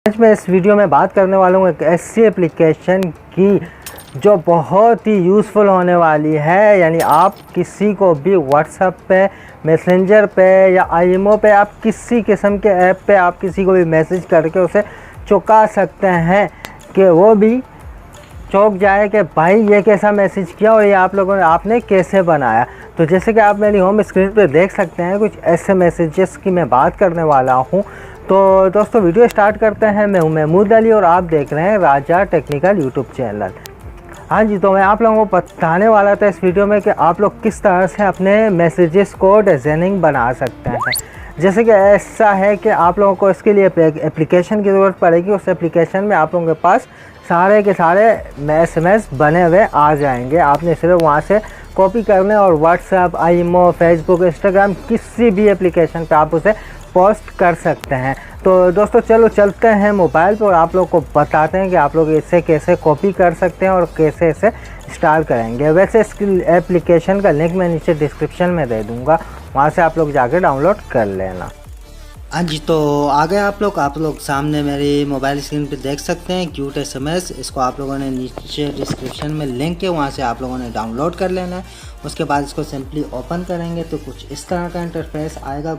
आज मैं इस वीडियो में बात करने वाला हूँ एक ऐसी एप्लीकेशन की जो बहुत ही यूज़फुल होने वाली है। यानी आप किसी को भी व्हाट्सएप पे, मैसेंजर पे या आईएमओ पे, आप किसी किस्म के ऐप पे आप किसी को भी मैसेज करके उसे चौंका सकते हैं कि वो भी चौंक जाए कि भाई ये कैसा मैसेज किया और ये आप लोगों ने आपने कैसे बनाया। तो जैसे कि आप मेरी होम स्क्रीन पे देख सकते हैं कुछ ऐसे मैसेजेस की मैं बात करने वाला हूँ। तो दोस्तों वीडियो स्टार्ट करते हैं। मैं हूँ महमूद अली और आप देख रहे हैं राजा टेक्निकल यूट्यूब चैनल। हाँ जी, तो मैं आप लोगों को बताने वाला था इस वीडियो में कि आप लोग किस तरह से अपने मैसेजेस को डिज़ाइनिंग बना सकते हैं। जैसे कि ऐसा है कि आप लोगों को इसके लिए एप्लीकेशन की ज़रूरत पड़ेगी। उस एप्लीकेशन में आप लोगों के पास सारे के सारे SMS बने हुए आ जाएंगे। आपने सिर्फ वहाँ से कॉपी करने और व्हाट्सएप, आईएमओ, फेसबुक, इंस्टाग्राम किसी भी एप्लीकेशन पे आप उसे पोस्ट कर सकते हैं। तो दोस्तों चलो चलते हैं मोबाइल पर और आप लोग को बताते हैं कि आप लोग इसे कैसे कॉपी कर सकते हैं और कैसे इसे इंस्टॉल करेंगे। वैसे इसकी एप्लीकेशन का लिंक मैं नीचे डिस्क्रिप्शन में दे दूँगा, वहाँ से आप लोग जाके डाउनलोड कर लेना। हाँ जी, तो आ गए आप लोग सामने मेरी मोबाइल स्क्रीन पे देख सकते हैं क्यूट SMS। इसको आप लोगों ने नीचे डिस्क्रिप्शन में लिंक है, वहाँ से आप लोगों ने डाउनलोड कर लेना है। उसके बाद इसको सिंपली ओपन करेंगे तो कुछ इस तरह का इंटरफेस आएगा।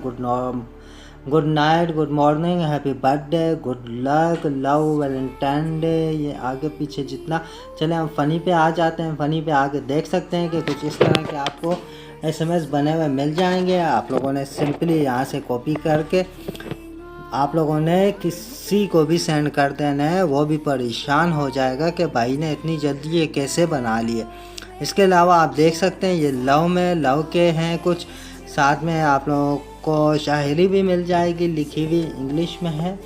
Good night, good morning, happy birthday, good luck, love, Valentine day, ये आगे पीछे जितना चले हम फ़नी पे आ जाते हैं। फ़नी पे आके देख सकते हैं कि कुछ इस तरह के आपको SMS बने हुए मिल जाएंगे। आप लोगों ने सिंपली यहाँ से कॉपी करके आप लोगों ने किसी को भी सेंड कर देना है। वो भी परेशान हो जाएगा कि भाई ने इतनी जल्दी ये कैसे बना लिए। इसके अलावा आप देख सकते हैं ये लव के हैं कुछ, साथ में आप लोगों को शायरी भी मिल जाएगी, लिखी हुई इंग्लिश में है।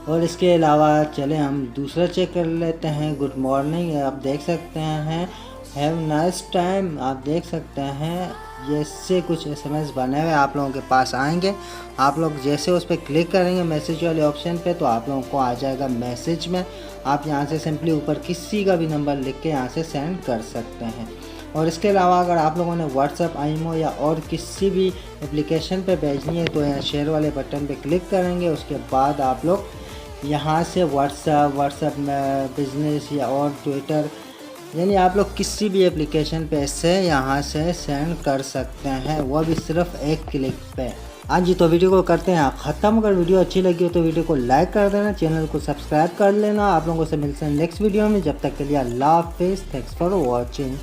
और इसके अलावा चले हम दूसरा चेक कर लेते हैं। गुड मॉर्निंग आप देख सकते हैं, हैव नाइस टाइम आप देख सकते हैं। ये इससे कुछ SMS बने हुए आप लोगों के पास आएंगे। आप लोग जैसे उस पर क्लिक करेंगे मैसेज वाले ऑप्शन पे, तो आप लोगों को आ जाएगा मैसेज में। आप यहाँ से सिंपली ऊपर किसी का भी नंबर लिख के यहाँ से सेंड कर सकते हैं। और इसके अलावा अगर आप लोगों ने व्हाट्सएप, आईएमओ या और किसी भी एप्लीकेशन पे भेजनी है तो यहाँ शेयर वाले बटन पे क्लिक करेंगे। उसके बाद आप लोग यहाँ से व्हाट्सएप में बिजनेस या और ट्विटर, यानी आप लोग किसी भी एप्लीकेशन पे इससे यहाँ से सेंड कर सकते हैं, वो भी सिर्फ एक क्लिक पे। हाँ जी, तो वीडियो को करते हैं ख़त्म। अगर वीडियो अच्छी लगी हो तो वीडियो को लाइक कर देना, चैनल को सब्सक्राइब कर लेना। आप लोगों से मिलते हैं नेक्स्ट वीडियो में। जब तक के लिए अल्लाह हाफिज़, थैंक्स फॉर वॉचिंग।